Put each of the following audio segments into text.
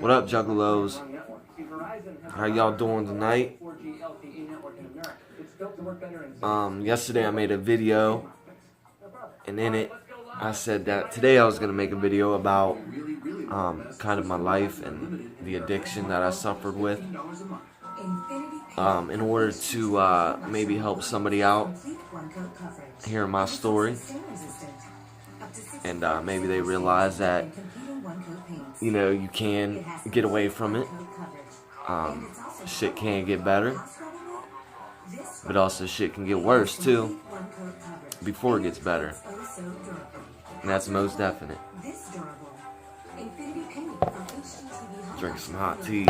What up, Juggalos? How y'all doing tonight? Yesterday I made a video, and in it I said that today I was gonna make a video about kind of my life and the addiction that I suffered with, in order to maybe help somebody out hearing my story, and maybe they realize that, you know, you can get away from it. Shit can get better, but also shit can get worse too before it gets better, and that's most definite. Drink some hot tea.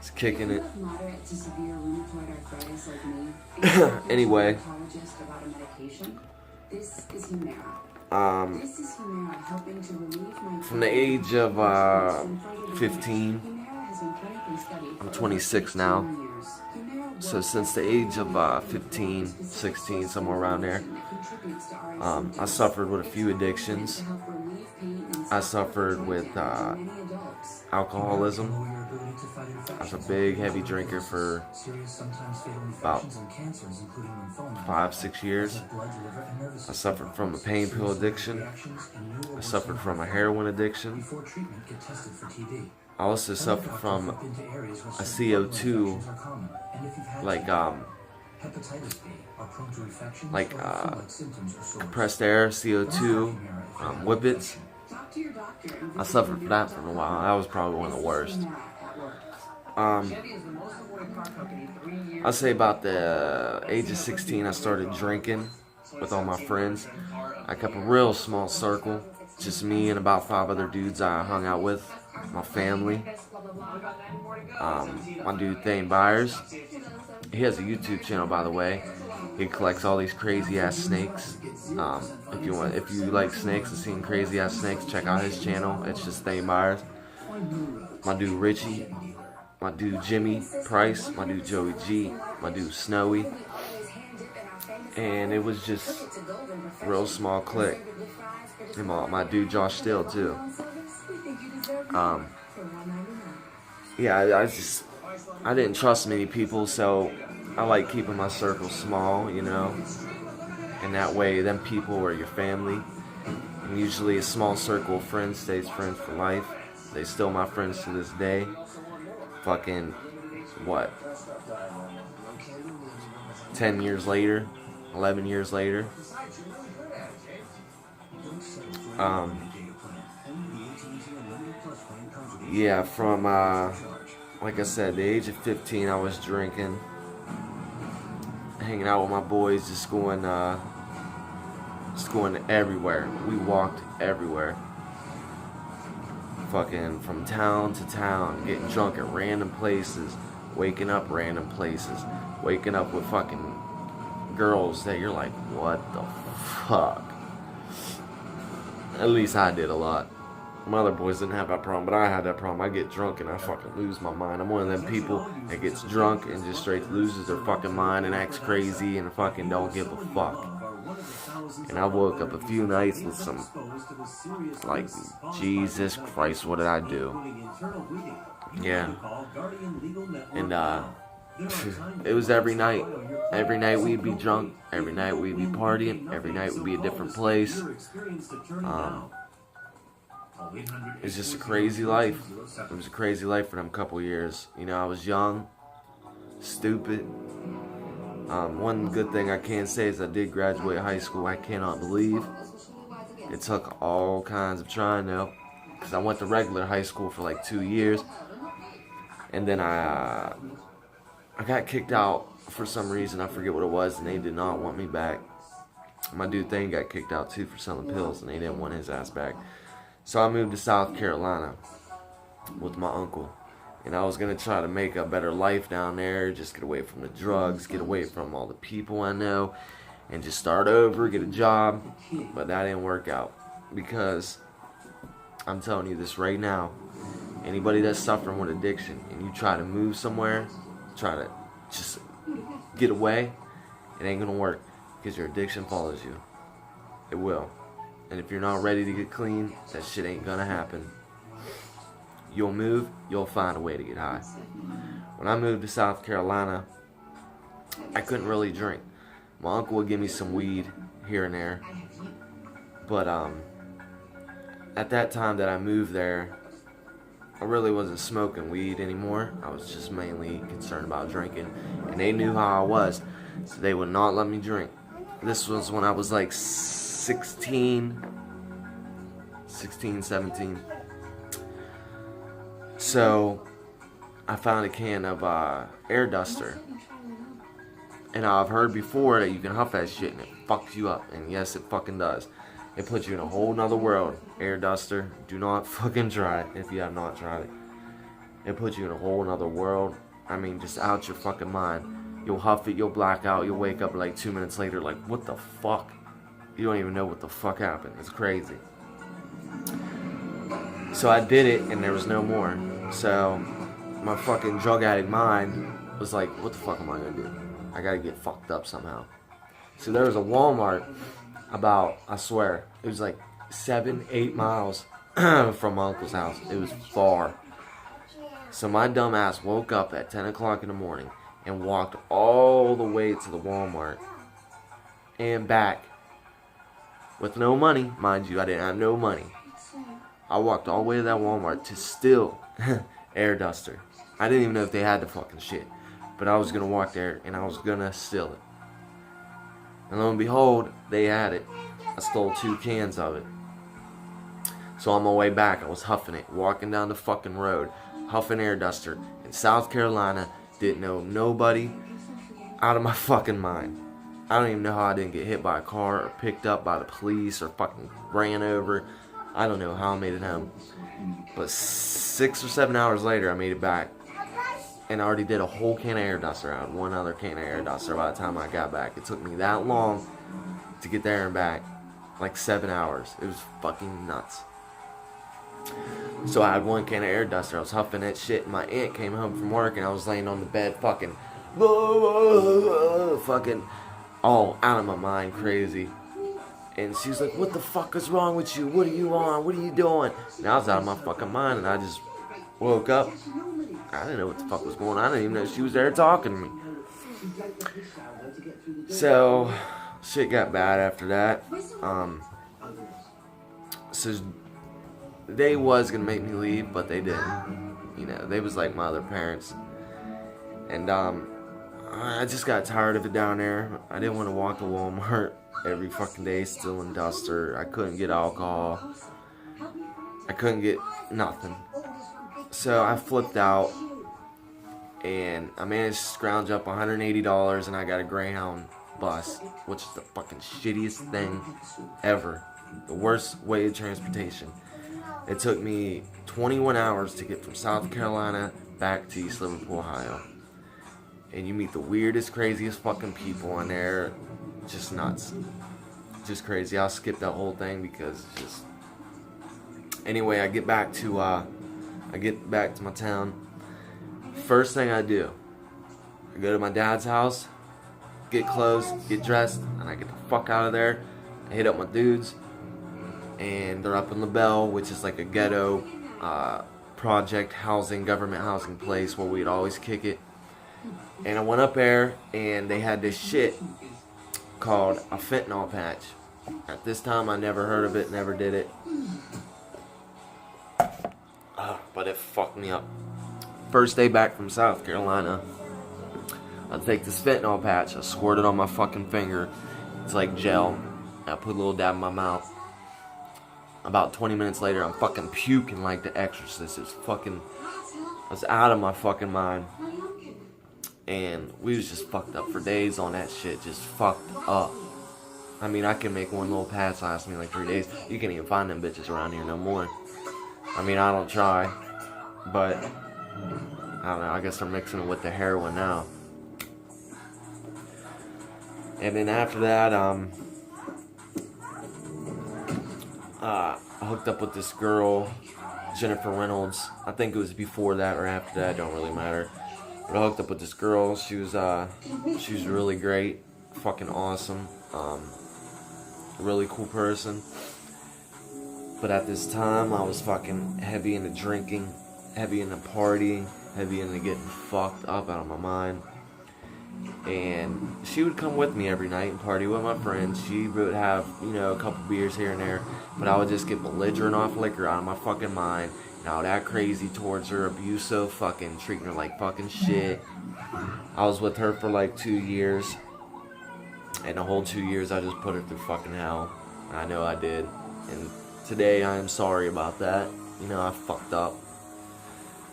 It's kicking it. Anyway, from the age of 15, I'm 26 now. So since the age of 15, 16, somewhere around there, I suffered with a few addictions. I suffered with alcoholism. I was a big, heavy drinker for about 5-6 years. I suffered from a pain pill addiction. I suffered from a heroin addiction. I also suffered from a CO2, compressed air, CO2, whippets. I suffered from that for a while. That was probably one of the worst. I'll say about the age of 16, I started drinking with all my friends. I kept a real small circle, just me and about 5 other dudes I hung out with, my family. My dude Thane Byers, he has a YouTube channel, by the way. He collects all these crazy ass snakes. If you like snakes and seeing crazy ass snakes, check out his channel. It's just Thane Byers. My dude Richie, my dude Jimmy Price, my dude Joey G, my dude Snowy, and it was just a real small clique. And my dude Josh Still too. Yeah, I didn't trust many people, so I like keeping my circle small, you know. And that way, them people are your family. And usually, a small circle of friends stays friends for life. They still my friends to this day. Fucking, what? 10 years later, 11 years later. Yeah, from, like I said, the age of 15, I was drinking, hanging out with my boys, just going everywhere. We walked everywhere. Fucking from town to town, getting drunk at random places, waking up random places, waking up with fucking girls that you're like, what the fuck? At least I did a lot. My other boys didn't have that problem, but I had that problem. I get drunk and I fucking lose my mind. I'm one of them people that gets drunk and just straight loses their fucking mind and acts crazy and fucking don't give a fuck. And I woke up a few nights with some, like, Jesus Christ, what did I do? Yeah. And it was every night. Every night we'd be drunk. Every night we'd be partying. Every night would be a different place. It's just a crazy life. It was a crazy life for them couple years. You know, I was young, stupid. One good thing I can say is I did graduate high school. I cannot believe it took all kinds of trying though, because I went to regular high school for like 2 years, and then I got kicked out for some reason. I forget what it was, and they did not want me back. My dude Thane got kicked out too for selling pills, and they didn't want his ass back. So I moved to South Carolina with my uncle. And I was going to try to make a better life down there, just get away from the drugs, get away from all the people I know, and just start over, get a job. But that didn't work out, because I'm telling you this right now, anybody that's suffering with addiction and you try to move somewhere, try to just get away, it ain't going to work, because your addiction follows you. It will. And if you're not ready to get clean, that shit ain't gonna happen. you'll move, you'll find a way to get high. When I moved to South Carolina, I couldn't really drink. My uncle would give me some weed here and there. But at that time that I moved there, I really wasn't smoking weed anymore. I was just mainly concerned about drinking. And they knew how I was, so they would not let me drink. This was when I was like 16, 17. So I found a can of air duster. And I've heard before that you can huff that shit and it fucks you up. And yes, it fucking does. It puts you in a whole nother world. Air duster, do not fucking try it if you have not tried it. It puts you in a whole nother world. I mean, just out your fucking mind. You'll huff it, you'll black out, you'll wake up like 2 minutes later like, what the fuck? You don't even know what the fuck happened. It's crazy. So I did it and there was no more. So my fucking drug addict mind was like, what the fuck am I gonna do? I gotta get fucked up somehow. So there was a Walmart about, I swear, it was like 7-8 miles from my uncle's house. It was far. So my dumb ass woke up at 10 o'clock in the morning and walked all the way to the Walmart and back with no money. Mind you, I didn't have no money. I walked all the way to that Walmart to steal air duster. I didn't even know if they had the fucking shit. But I was going to walk there and I was going to steal it. And lo and behold, they had it. I stole 2 cans of it. So on my way back, I was huffing it, walking down the fucking road, huffing air duster in South Carolina. Didn't know nobody. Out of my fucking mind. I don't even know how I didn't get hit by a car or picked up by the police or fucking ran over. I don't know how I made it home. But 6 or 7 hours later, I made it back. And I already did a whole can of air duster. I had one other can of air duster by the time I got back. It took me that long to get there and back. Like 7 hours. It was fucking nuts. So I had one can of air duster. I was huffing that shit. And my aunt came home from work and I was laying on the bed fucking fucking all out of my mind crazy. And she was like, what the fuck is wrong with you? What are you on? What are you doing? And I was out of my fucking mind and I just woke up. I didn't know what the fuck was going on. I didn't even know she was there talking to me. So, shit got bad after that. So, they was going to make me leave, but they didn't. You know, they was like my other parents. And, I just got tired of it down there. I didn't want to walk to Walmart every fucking day stealing duster. I couldn't get alcohol. I couldn't get nothing. So I flipped out and I managed to scrounge up $180 and I got a Greyhound bus, which is the fucking shittiest thing ever. The worst way of transportation. It took me 21 hours to get from South Carolina back to East Liverpool, Ohio. And you meet the weirdest, craziest fucking people on there. Just nuts. Just crazy. I'll skip that whole thing because it's just... Anyway, I get back to my town. First thing I do, I go to my dad's house, get clothes, get dressed, and I get the fuck out of there. I hit up my dudes, and they're up in LaBelle, which is like a ghetto project housing, government housing place where we'd always kick it. And I went up there, and they had this shit called a fentanyl patch. At this time, I never heard of it, never did it. But it fucked me up. First day back from South Carolina, I take this fentanyl patch, I squirt it on my fucking finger. It's like gel. I put a little dab in my mouth. About 20 minutes later, I'm fucking puking like The Exorcist. It's fucking... I was out of my fucking mind. And we was just fucked up for days on that shit. Just fucked up. I mean, I can make one little patch last me like 3 days. You can't even find them bitches around here no more. I mean, I don't try. But, I don't know. I guess they're mixing it with the heroin now. And then after that, I hooked up with this girl, Jennifer Reynolds. I think it was before that or after that. Don't really matter. But I hooked up with this girl. She was really great, fucking awesome, really cool person. But at this time, I was fucking heavy into drinking, heavy into partying, heavy into getting fucked up out of my mind. And she would come with me every night and party with my friends. She would have, a couple beers here and there. But I would just get belligerent off liquor out of my fucking mind. And I would act crazy towards her, abusive, fucking treating her like fucking shit. I was with her for like 2 years. And the whole 2 years I just put her through fucking hell. I know I did. And today I am sorry about that. I fucked up.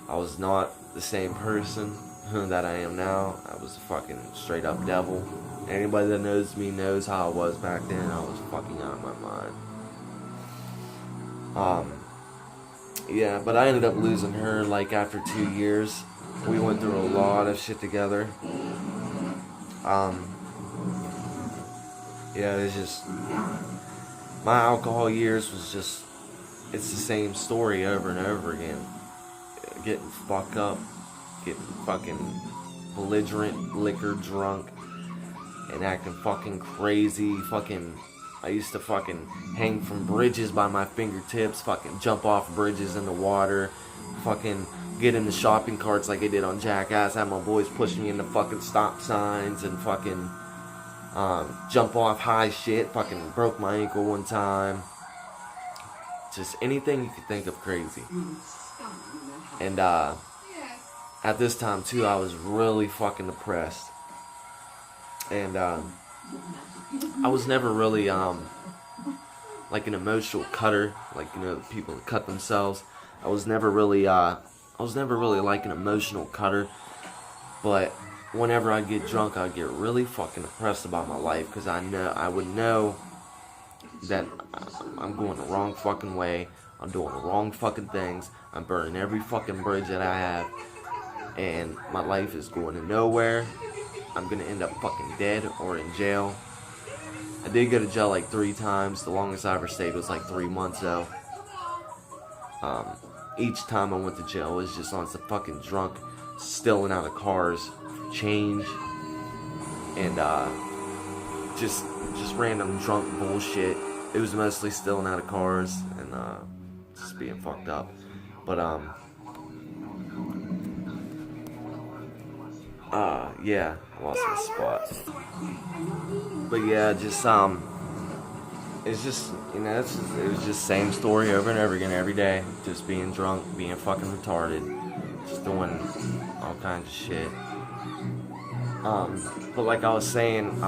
I was not the same person that I am now. I was a fucking straight up devil. Anybody that knows me knows how I was back then. I was fucking out of my mind. Yeah, but I ended up losing her like after 2 years. We went through a lot of shit together. Yeah, it's just, my alcohol years was just, it's the same story over and over again. Getting fucked up, getting fucking belligerent, liquor drunk, and acting fucking crazy. I used to fucking hang from bridges by my fingertips, fucking jump off bridges in the water, fucking get in the shopping carts like I did on Jackass, have my boys push me into fucking stop signs, and fucking jump off high shit, fucking broke my ankle one time. Just anything you could think of crazy. And at this time too, I was really fucking depressed. And I was never really like an emotional cutter, like people that cut themselves. I was never really like an emotional cutter. But whenever I get drunk, I get really fucking depressed about my life, because I would know that I'm going the wrong fucking way. I'm doing the wrong fucking things. I'm burning every fucking bridge that I have, and my life is going to nowhere. I'm gonna end up fucking dead or in jail. I did go to jail like 3 times. The longest I ever stayed was like 3 months though. Each time I went to jail was just on some fucking drunk, stealing out of cars for change, and just random drunk bullshit. It was mostly stealing out of cars and just being fucked up. But yeah, I lost my spot. But yeah, just it's just, it was just same story over and over again every day. Just being drunk, being fucking retarded, just doing all kinds of shit. But like I was saying,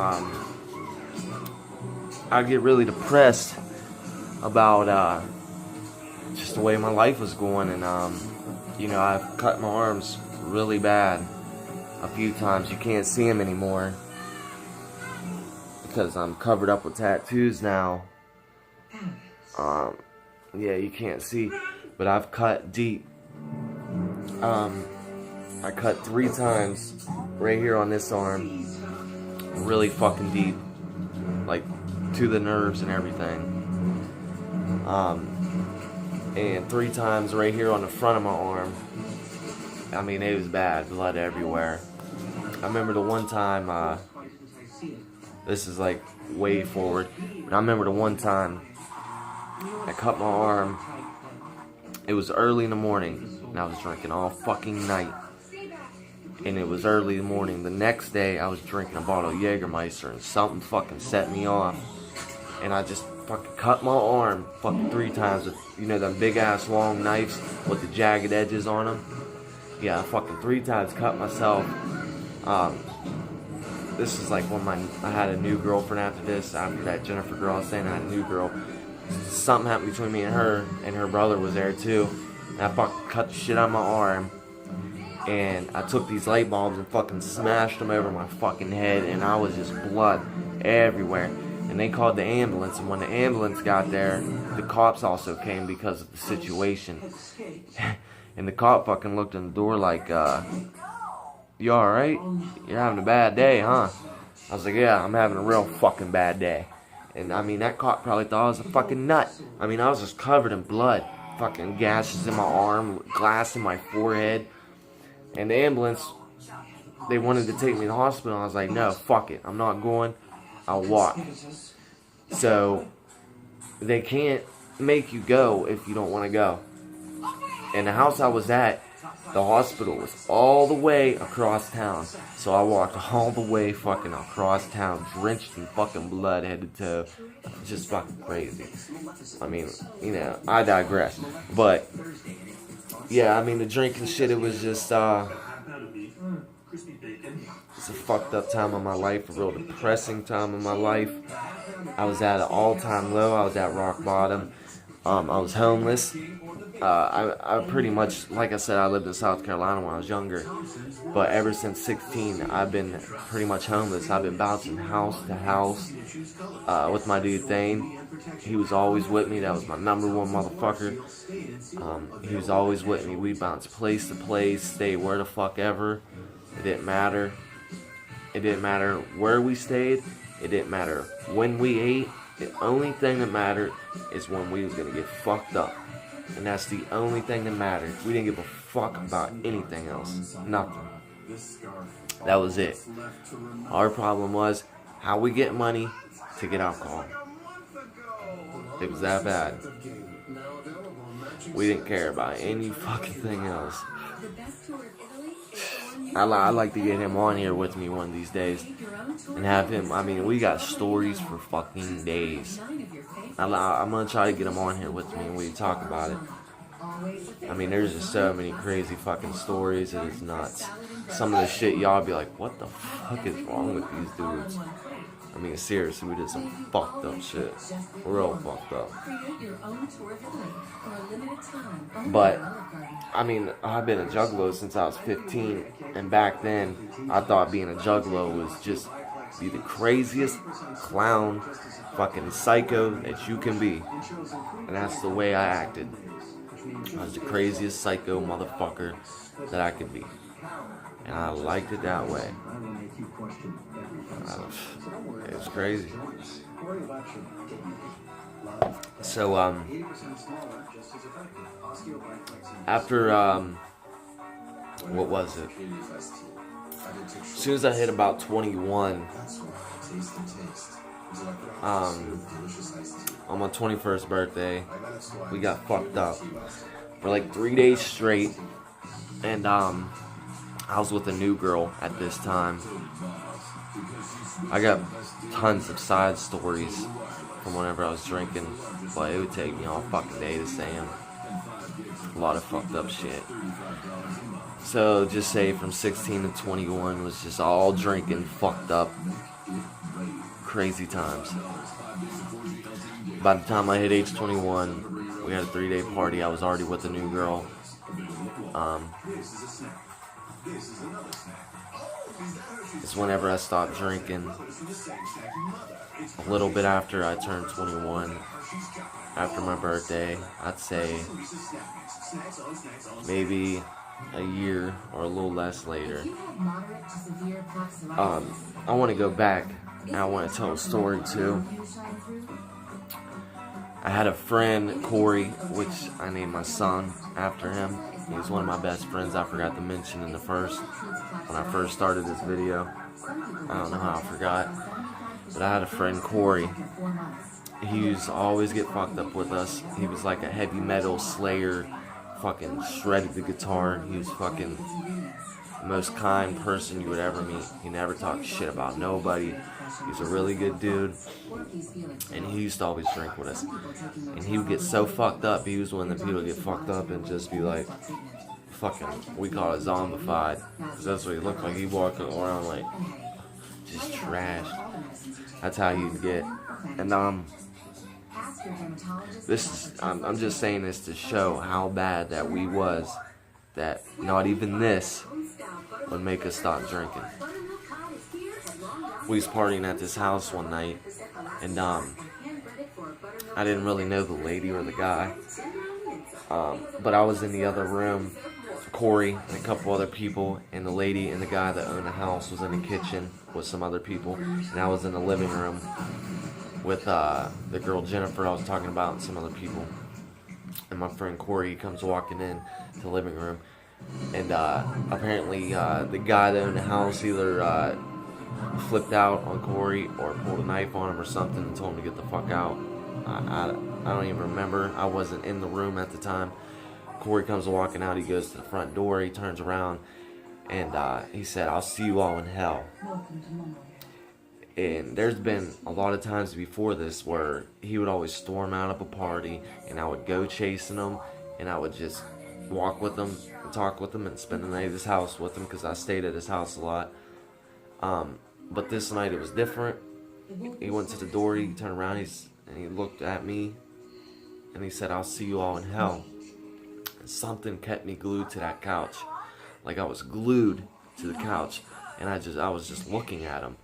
I get really depressed about just the way my life was going, and I've cut my arms really bad a few times. You can't see them anymore because I'm covered up with tattoos now. Yeah, you can't see, but I've cut deep. I cut 3 times right here on this arm, really fucking deep, like to the nerves and everything. And 3 times right here on the front of my arm. I mean, it was bad, blood everywhere. I remember the one time, this is like way forward, but I remember the one time I cut my arm. It was early in the morning, and I was drinking all fucking night. And it was early in the morning. The next day, I was drinking a bottle of Jägermeister, and something fucking set me off. And I just fucking cut my arm fucking 3 times with, them big ass long knives with the jagged edges on them. Yeah, I fucking 3 times cut myself. This is like when I had a new girlfriend after this. After that Jennifer girl I was saying, I had a new girl. Something happened between me and her brother was there too. And I fucking cut the shit out of my arm. And I took these light bulbs and fucking smashed them over my fucking head, and I was just blood everywhere. And they called the ambulance, and when the ambulance got there, the cops also came because of the situation. And the cop fucking looked in the door like, you alright? You're having a bad day, huh? I was like, yeah, I'm having a real fucking bad day. And I mean, that cop probably thought I was a fucking nut. I mean, I was just covered in blood. Fucking gashes in my arm, glass in my forehead. And the ambulance, they wanted to take me to the hospital. I was like, no, fuck it. I'm not going. I'll walk. So, they can't make you go if you don't want to go. And the house I was at, the hospital was all the way across town. So I walked all the way fucking across town, drenched in fucking blood, head to toe. Just fucking crazy. I mean, you know, I digress. But, yeah, I mean, the drinking shit, it was just, it's a fucked up time of my life, a real depressing time of my life. I was at an all-time low. I was at rock bottom. I was homeless. I pretty much, like I said, I lived in South Carolina when I was younger. But ever since 16, I've been pretty much homeless. I've been bouncing house to house with my dude Thane. He was always with me. That was my number one motherfucker. He was always with me. We bounced place to place, stayed where the fuck ever. It didn't matter. It didn't matter where we stayed. It didn't matter when we ate. The only thing that mattered is when we was gonna get fucked up. And that's the only thing that mattered. We didn't give a fuck about anything else. Nothing. That was it. Our problem was how we get money to get alcohol. It was that bad. We didn't care about any fucking thing else. I'd like to get him on here with me one of these days and have him. I mean, we got stories for fucking days. I'm gonna try to get him on here with me and we talk about it. I mean, there's just so many crazy fucking stories. It is nuts. Some of the shit y'all be like, what the fuck is wrong with these dudes? I mean, seriously, we did some fucked up shit. Real fucked up. But, I mean, I've been a juggalo since I was 15. And back then, I thought being a juggalo was just be the craziest clown fucking psycho that you can be. And that's the way I acted. I was the craziest psycho motherfucker that I could be. And I liked it that way. It was crazy. So, after, what was it? As soon as I hit about 21, on my 21st birthday, we got fucked up for like 3 days straight. And, I was with a new girl at this time. I got tons of side stories from whenever I was drinking, but it would take me all fucking day to say them. A lot of fucked up shit. So just say from 16 to 21 was just all drinking, fucked up, crazy times. By the time I hit age 21, we had a 3-day party. I was already with a new girl. It's whenever I stopped drinking. A little bit after I turned 21, after my birthday, I'd say maybe a year or a little less later. I want to go back and I want to tell a story too. I had a friend, Corey, which I named my son after him. He was one of my best friends. I forgot to mention when I first started this video. I don't know how I forgot. But I had a friend, Corey. He used to always get fucked up with us. He was like a heavy metal slayer, fucking shredded the guitar. He was fucking the most kind person you would ever meet. He never talked shit about nobody. He's a really good dude. And he used to always drink with us. And he would get so fucked up. He was one of the people that get fucked up and just be like, fucking, we call it zombified. Because that's what he looked like. He walked around like, just trash. That's how he'd get. And I'm just saying this to show how bad that we was, that not even this would make us stop drinking. We was partying at this house one night, and I didn't really know the lady or the guy, but I was in the other room, Corey and a couple other people, and the lady and the guy that owned the house was in the kitchen with some other people, and I was in the living room with the girl Jennifer I was talking about and some other people. And my friend Corey comes walking in to the living room, and apparently the guy that owned the house either flipped out on Corey or pulled a knife on him or something and told him to get the fuck out. I don't even remember. I wasn't in the room at the time. Corey comes walking out. He goes to the front door. He turns around, and he said, "I'll see you all in hell." And there's been a lot of times before this where he would always storm out of a party, and I would go chasing him, and I would just walk with him and talk with him and spend the night at his house with him because I stayed at his house a lot. But this night it was different. He went to the door, he turned around, and he looked at me, and he said, "I'll see you all in hell." And something kept me glued to that couch. Like I was glued to the couch, and I was just looking at him.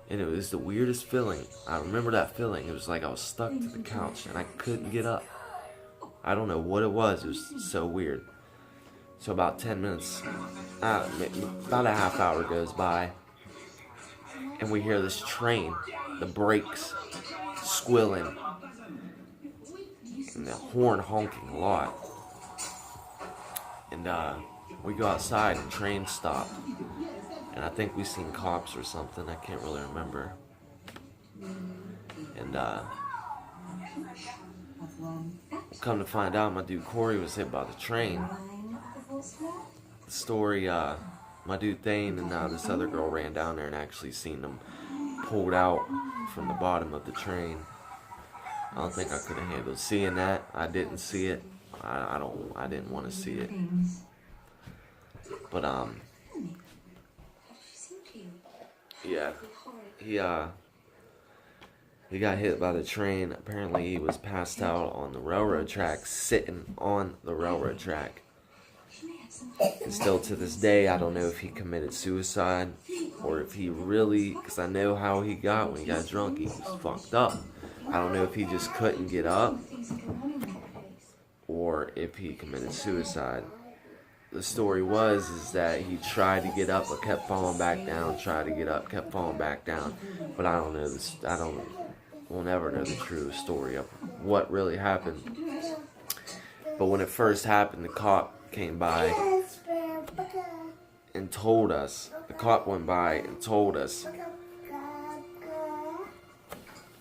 And it was the weirdest feeling. I remember that feeling. It was like I was stuck to the couch, and I couldn't get up. I don't know what it was. It was so weird. So about 10 minutes, about a half hour goes by, and we hear this train, the brakes squealing, and the horn honking a lot. And we go outside, and the train stopped. And I think we seen cops or something. I can't really remember. And come to find out, my dude Corey was hit by the train. The story, my dude Thane and this other girl ran down there and actually seen them pulled out from the bottom of the train. I don't think I could have handled seeing that. I didn't see it. I didn't want to see it. But yeah, he got hit by the train. Apparently he was passed out on the railroad track, sitting on the railroad track. And still to this day, I don't know if he committed suicide or if he really, because I know how he got when he got drunk. He was fucked up. I don't know if he just couldn't get up or if he committed suicide. The story is that he tried to get up but kept falling back down, tried to get up, kept falling back down. But I don't know this. We'll never know the true story of what really happened. But when it first happened, the cop came by and told us. The cop went by and told us,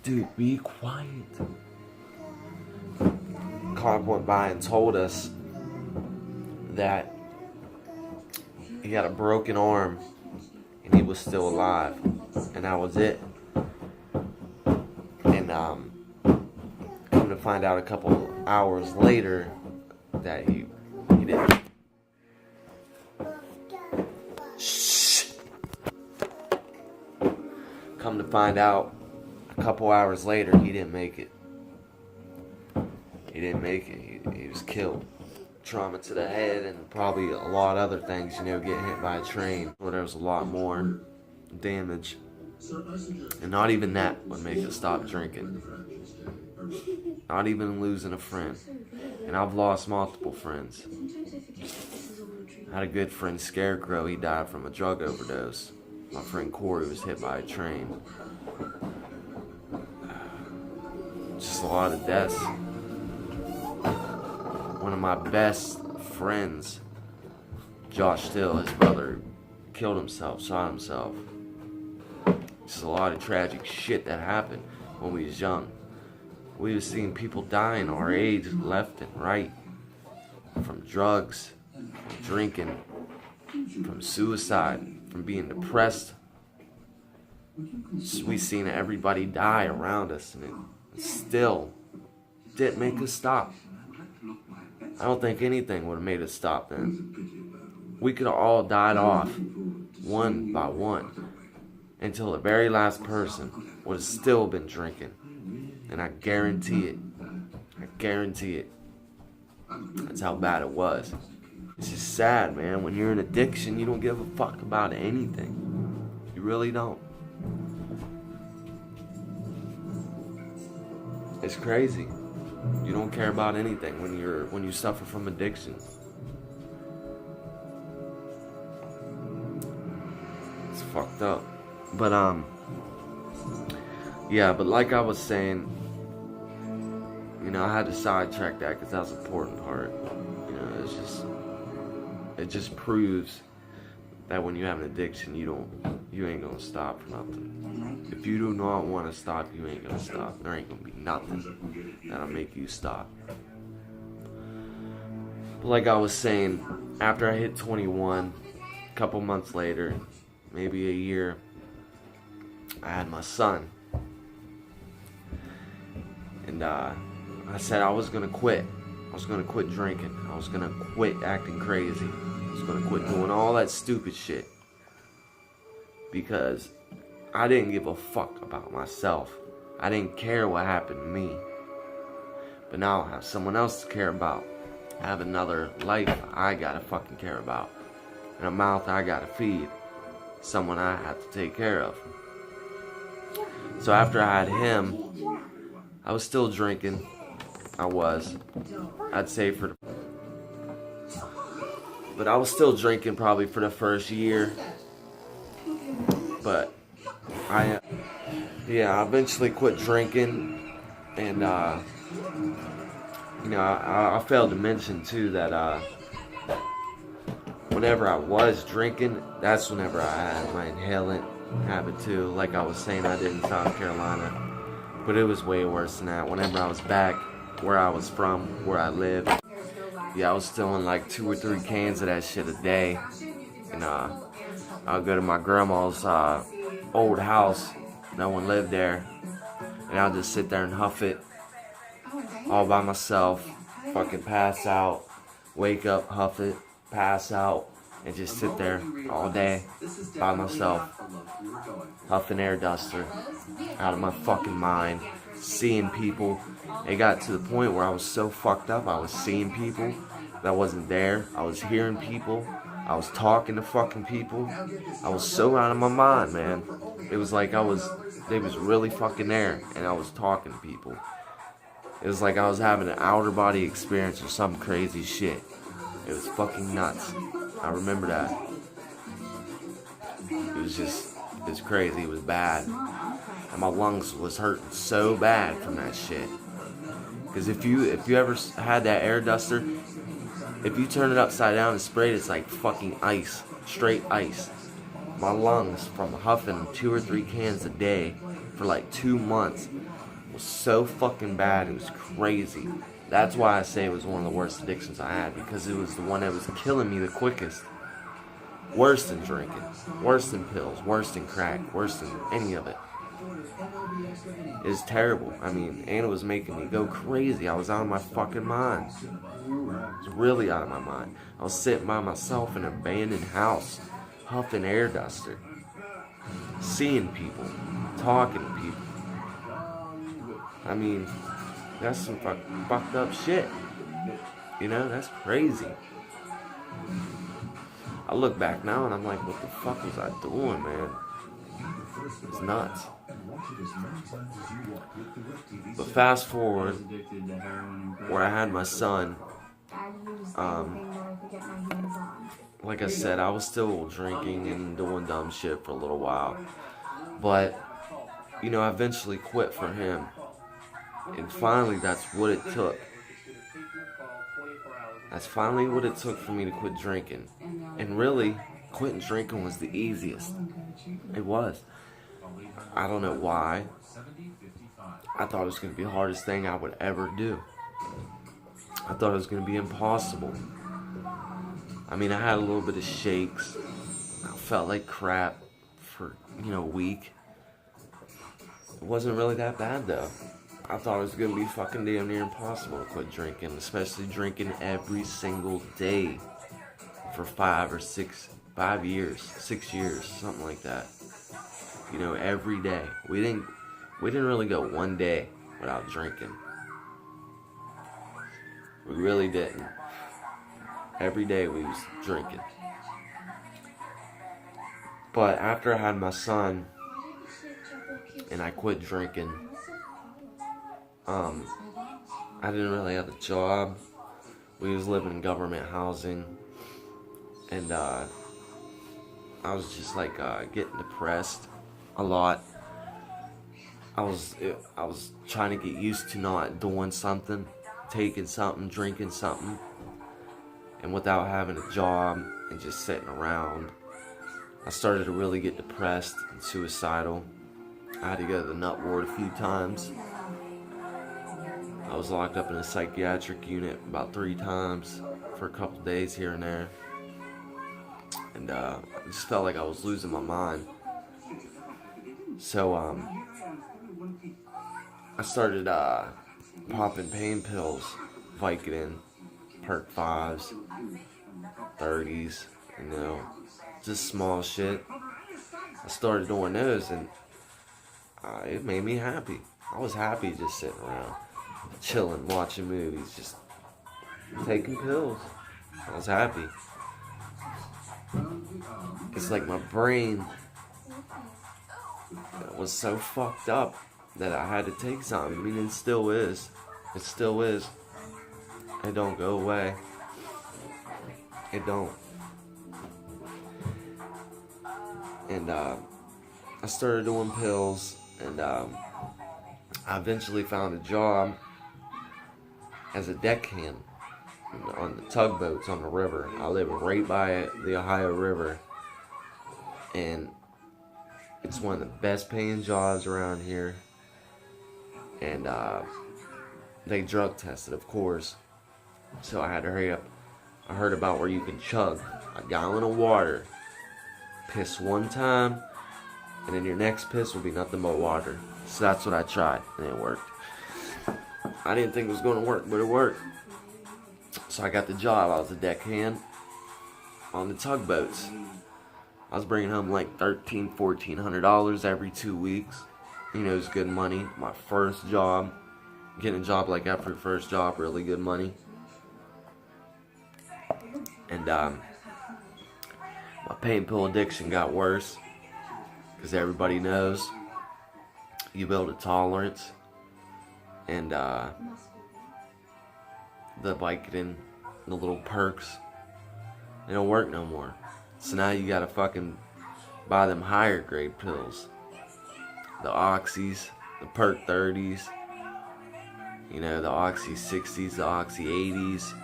"Dude, be quiet." The cop went by and told us that he had a broken arm and he was still alive, and that was it. And come to find out a couple hours later that he didn't. Shh. Come to find out a couple hours later he didn't make it. He didn't make it. He was killed. Trauma to the head and probably a lot of other things, getting hit by a train. Well, there was a lot more damage. And not even that would make us stop drinking. Not even losing a friend. And I've lost multiple friends. I had a good friend, Scarecrow. He died from a drug overdose. My friend Corey was hit by a train. Just a lot of deaths. One of my best friends, Josh Still, his brother, killed himself, shot himself. Just a lot of tragic shit that happened when we was young. We was seeing people dying our age left and right. From drugs, from drinking, from suicide, from being depressed. We seen everybody die around us, and it still didn't make us stop. I don't think anything would have made us stop then. We could have all died off, one by one, until the very last person would have still been drinking. And I guarantee it. I guarantee it. That's how bad it was. It's just sad, man. When you're in addiction, you don't give a fuck about anything. You really don't. It's crazy. You don't care about anything when you suffer from addiction. It's fucked up. But yeah, but like I was saying, I had to sidetrack that because that's an important part. It just proves that when you have an addiction, you ain't gonna stop for nothing. If you do not want to stop, you ain't gonna stop. There ain't gonna be nothing that'll make you stop. But like I was saying, after I hit 21, a couple months later, maybe a year, I had my son. And I said I was going to quit. I was going to quit drinking. I was going to quit acting crazy. I was going to quit doing all that stupid shit. Because I didn't give a fuck about myself. I didn't care what happened to me. But now I have someone else to care about. I have another life I gotta fucking care about. And a mouth I gotta feed. Someone I have to take care of. So after I had him, I was still drinking. I'd say but I was still drinking probably for the first year. But I eventually quit drinking. And I failed to mention too that whenever I was drinking, that's whenever I had my inhalant habit too. Like I was saying, I did in South Carolina, but it was way worse than that. Whenever I was back where I was from, where I lived, I was still in like 2 or 3 cans of that shit a day. And I'll go to my grandma's old house. No one lived there, and I'll just sit there and huff it all by myself, fucking pass out, wake up, huff it, pass out, and just sit there all day by myself, huffing air duster, out of my fucking mind, seeing people. It got to the point where I was so fucked up, I was seeing people that wasn't there, I was hearing people, I was talking to fucking people. I was so out of my mind, man. It was like they was really fucking there, and I was talking to people. It was like I was having an outer body experience or some crazy shit. It was fucking nuts. I remember that. It was crazy. It was bad. And my lungs was hurting so bad from that shit. Because if you ever had that air duster, if you turn it upside down and spray it, it's like fucking ice. Straight ice. My lungs, from huffing 2 or 3 cans a day for like 2 months, was so fucking bad. It was crazy. That's why I say it was one of the worst addictions I had, because it was the one that was killing me the quickest. Worse than drinking, worse than pills, worse than crack, worse than any of it. It was terrible. I mean, and it was making me go crazy. I was out of my fucking mind. I was really out of my mind. I was sitting by myself in an abandoned house, huffing air duster, seeing people, talking to people. I mean, that's some fucked up shit. You know, that's crazy. I look back now and I'm like, what the fuck was I doing, man? It's nuts. But fast forward, where I had my son, like I said, I was still drinking and doing dumb shit for a little while. But, I eventually quit for him. And finally, that's what it took. That's finally what it took for me to quit drinking. And really, quitting drinking was the easiest. It was. I don't know why. I thought it was going to be the hardest thing I would ever do. I thought it was going to be impossible. I mean, I had a little bit of shakes. I felt like crap for, a week. It wasn't really that bad, though. I thought it was going to be fucking damn near impossible to quit drinking, especially drinking every single day for 5 years, 6 years, something like that. Every day. We didn't really go one day without drinking. We really didn't. Every day we was drinking. But after I had my son and I quit drinking, I didn't really have a job. We was living in government housing, and I was just like getting depressed a lot. I was trying to get used to not doing something, taking something, drinking something, and without having a job and just sitting around, I started to really get depressed and suicidal. I had to go to the nut ward a few times. I was locked up in a psychiatric unit about 3 times for a couple days here and there. And I just felt like I was losing my mind. So I started popping pain pills, Vicodin, Perk 5s, 30s, just small shit. I started doing those, and it made me happy. I was happy just sitting around, chilling, watching movies, just taking pills. I was happy. It's like my brain was so fucked up that I had to take something. I mean, it still is. It still is. It don't go away. It don't. And I started doing pills, and I eventually found a job as a deckhand on the tugboats on the river. I live right by the Ohio River, and it's one of the best paying jobs around here. And they drug tested, of course, so I had to hurry up. I heard about where you can chug a gallon of water, piss one time, and then your next piss will be nothing but water. So that's what I tried, and it worked. I didn't think it was going to work, but it worked. So I got the job. I was a deckhand on the tugboats. I was bringing home like $1,400 every 2 weeks. It was good money. My first job, getting a job like that for your first job, really good money. And my pain pill addiction got worse, because everybody knows you build a tolerance, and the Vicodin, the little perks, they don't work no more. So now you gotta fucking buy them higher grade pills, the Oxys, the Perk 30s, the Oxy 60s, the Oxy 80s.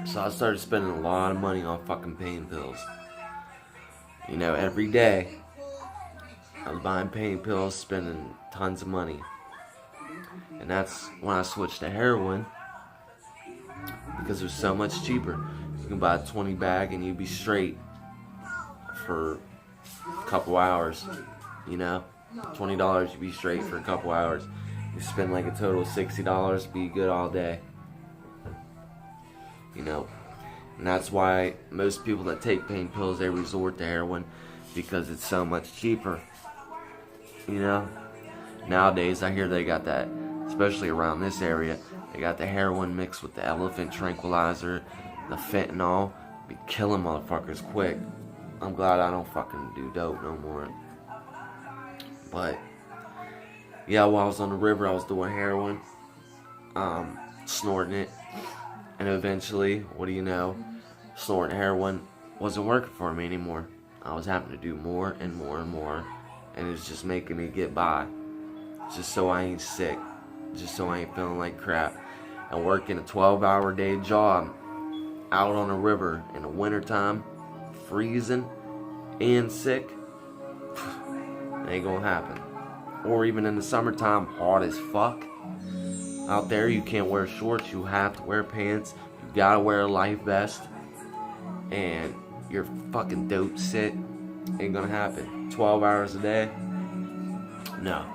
So I started spending a lot of money on fucking pain pills. Every day I was buying pain pills, spending tons of money. And that's when I switched to heroin, because it was so much cheaper. You can buy a 20 bag and you'd be straight for a couple hours. $20, you'd be straight for a couple hours. You spend like a total of $60, be good all day. And that's why most people that take pain pills, they resort to heroin, because it's so much cheaper. Nowadays I hear they got that, especially around this area, they got the heroin mixed with the elephant tranquilizer, the fentanyl, be killing motherfuckers quick. I'm glad I don't fucking do dope no more. But yeah, while I was on the river, I was doing heroin, snorting it. And eventually, what do you know, snorting heroin wasn't working for me anymore. I was having to do more and more and more, and it's just making me get by, just so I ain't sick, just so I ain't feeling like crap. And working a 12-hour day job out on the river in the wintertime, freezing and sick, it ain't gonna happen. Or even in the summertime, hot as fuck. Out there, you can't wear shorts, you have to wear pants, you gotta wear a life vest, and you're fucking dope sick. Ain't gonna happen. 12 hours a day? No.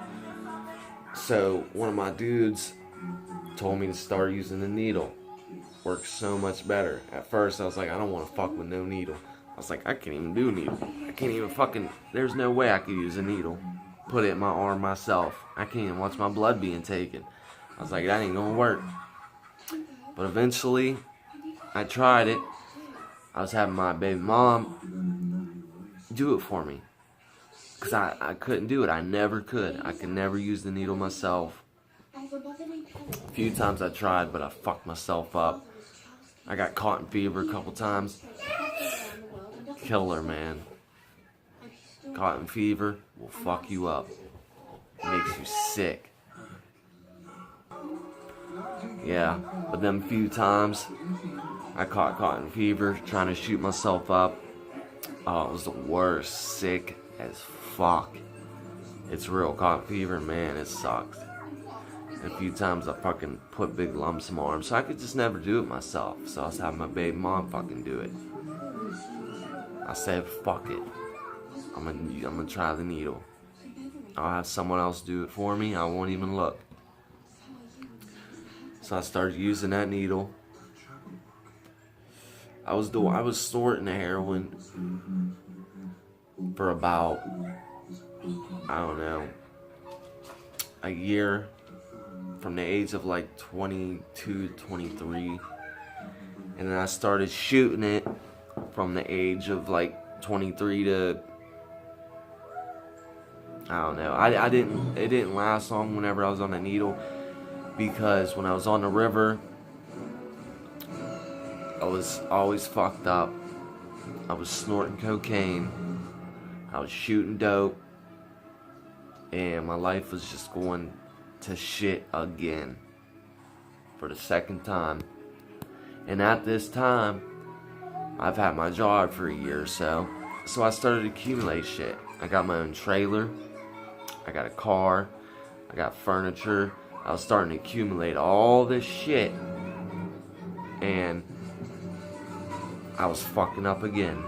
So, one of my dudes told me to start using the needle. Works so much better. At first, I was like, I don't want to fuck with no needle. I was like, I can't even do needle. I can't even fucking, there's no way I could use a needle. Put it in my arm myself. I can't even watch my blood being taken. I was like, that ain't gonna work. But eventually, I tried it. I was having my baby mom do it for me, because I couldn't do it. I never could. I could never use the needle myself. A few times I tried, but I fucked myself up. I got cotton fever a couple times. Killer, man. Cotton fever will fuck you up. It makes you sick. Yeah, but them few times I caught cotton fever trying to shoot myself up. Oh, it was the worst. Sick as fuck. It's real. Cotton fever, man, it sucks. A few times I fucking put big lumps in my arm, so I could just never do it myself. So I was having my baby mom fucking do it. I said, fuck it. I'm gonna try the needle. I'll have someone else do it for me. I won't even look. So I started using that needle. I was snorting the heroin for about, I don't know, a year, from the age of like 22 to 23. And then I started shooting it from the age of like 23 to, I don't know. It didn't last long whenever I was on the needle, because when I was on the river, I was always fucked up. I was snorting cocaine. I was shooting dope. And my life was just going to shit again. For the second time. And at this time, I've had my job for a year or so. So I started to accumulate shit. I got my own trailer. I got a car. I got furniture. I was starting to accumulate all this shit. And I was fucking up again.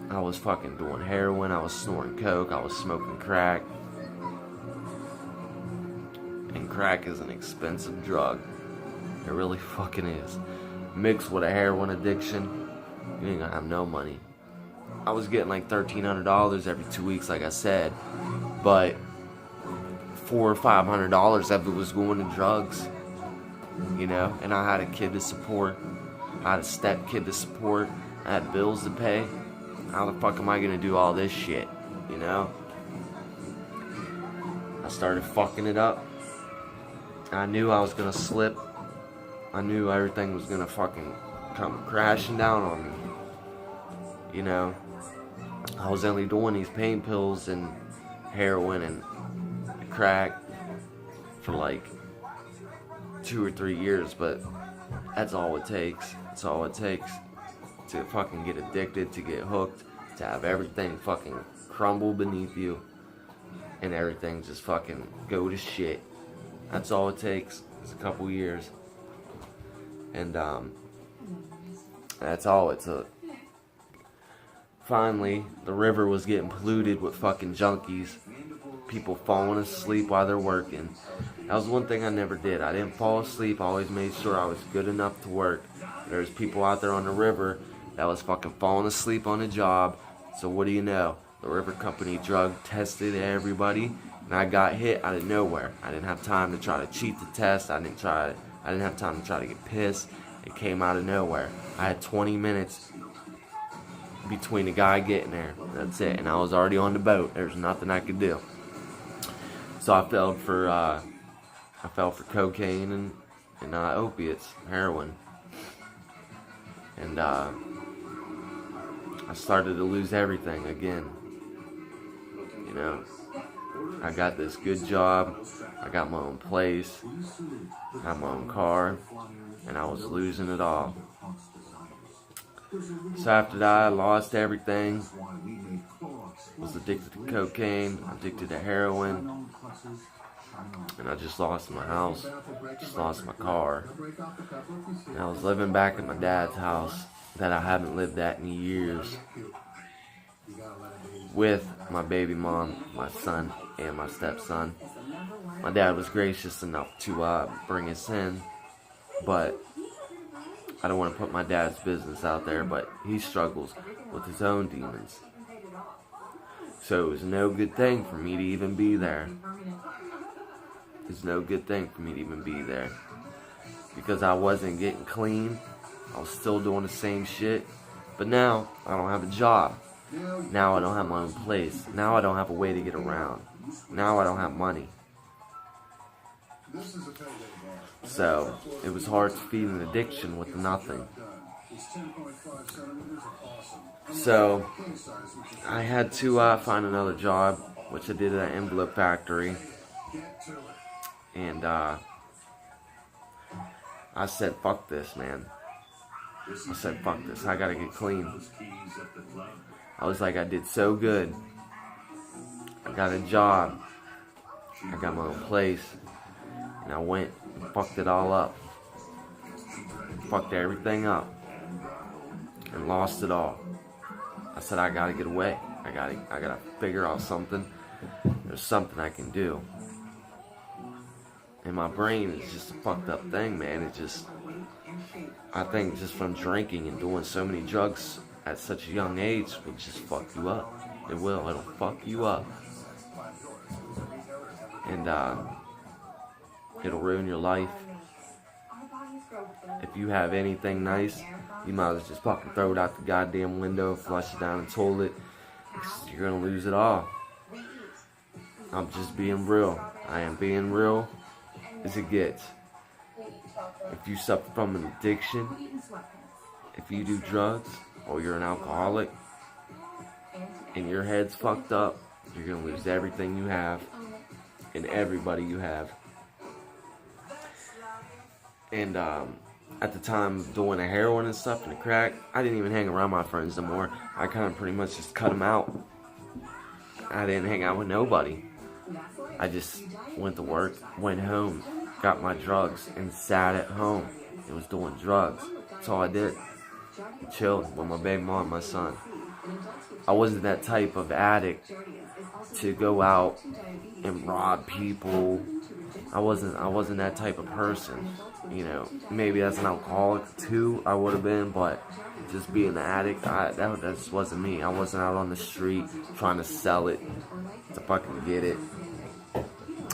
I was fucking doing heroin. I was snorting coke. I was smoking crack. And crack is an expensive drug. It really fucking is. Mixed with a heroin addiction, you ain't gonna have no money. I was getting like $1,300 every 2 weeks, like I said. But $400 or $500 of it was going to drugs. You know? And I had a kid to support. I had a step-kid to support. I had bills to pay. How the fuck am I gonna do all this shit? You know? I started fucking it up. I knew I was gonna slip. I knew everything was gonna fucking come crashing down on me. You know? I was only doing these pain pills and heroin and crack for like 2 or 3 years, but that's all it takes. That's all it takes to fucking get addicted, to get hooked, to have everything fucking crumble beneath you and everything just fucking go to shit. That's all it takes. It's a couple years. And that's all it took. Finally, the river was getting polluted with fucking junkies. People falling asleep while they're working. That was one thing I never did. I didn't fall asleep. I always made sure I was good enough to work. There's people out there on the river that was fucking falling asleep on the job. So what do you know? The river company drug tested everybody, and I got hit out of nowhere. I didn't have time to try to cheat the test. I didn't have time to try to get pissed. It came out of nowhere. I had 20 minutes between the guy getting there. That's it. And I was already on the boat. There's nothing I could do. So I fell for cocaine and opiates, heroin. And I started to lose everything again. You know, I got this good job. I got my own place. I had my own car. And I was losing it all. So after that, I lost everything. Was addicted to cocaine, addicted to heroin. And I just lost my house. Just lost my car. And I was living back at my dad's house that I haven't lived at in years. With my baby mom, my son, and my stepson. My dad was gracious enough to bring us in. But I don't want to put my dad's business out there, but he struggles with his own demons. So it was no good thing for me to even be there. It's no good thing for me to even be there. Because I wasn't getting clean. I was still doing the same shit. But now, I don't have a job. Now I don't have my own place. Now I don't have a way to get around. Now I don't have money. So, it was hard to feed an addiction with nothing. So, I had to find another job, which I did at an envelope factory. And I said, fuck this, man. I said, fuck this. I gotta get clean. I was like, I did so good. I got a job. I got my own place, and I went and fucked it all up. Fucked everything up, and lost it all. I said, I gotta get away. I gotta figure out something. There's something I can do. And my brain is just a fucked up thing, man. I think just from drinking and doing so many drugs at such a young age will just fuck you up. It will. It'll fuck you up. And it'll ruin your life. If you have anything nice, you might as well just fucking throw it out the goddamn window, flush it down the toilet. You're gonna lose it all. I'm just being real. I am being real as it gets. If you suffer from an addiction, if you do drugs, or you're an alcoholic, and your head's fucked up, you're gonna lose everything you have, and everybody you have. And at the time doing the heroin and stuff and the crack, I didn't even hang around my friends no more. I kind of pretty much just cut them out. I didn't hang out with nobody. I just went to work, went home, got my drugs, and sat at home and was doing drugs. That's all I did. Chilled with my baby mom and my son. I wasn't that type of addict to go out and rob people. I wasn't that type of person. You know, maybe as an alcoholic too, I would have been, but just being an addict, that just wasn't me. I wasn't out on the street trying to sell it to fucking get it.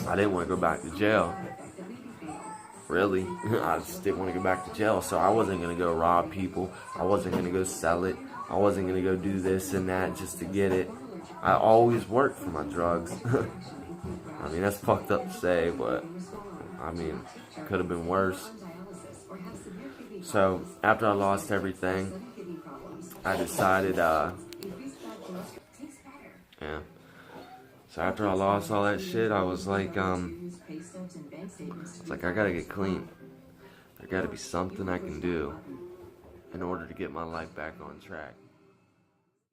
I didn't want to go back to jail. Really, I just didn't want to go back to jail, so I wasn't going to go rob people. I wasn't going to go sell it. I wasn't going to go do this and that just to get it. I always worked for my drugs. I mean, that's fucked up to say, but I mean, it could have been worse. So, after I lost everything, I decided, So after I lost all that shit, I was like, I gotta get clean. There gotta be something I can do in order to get my life back on track.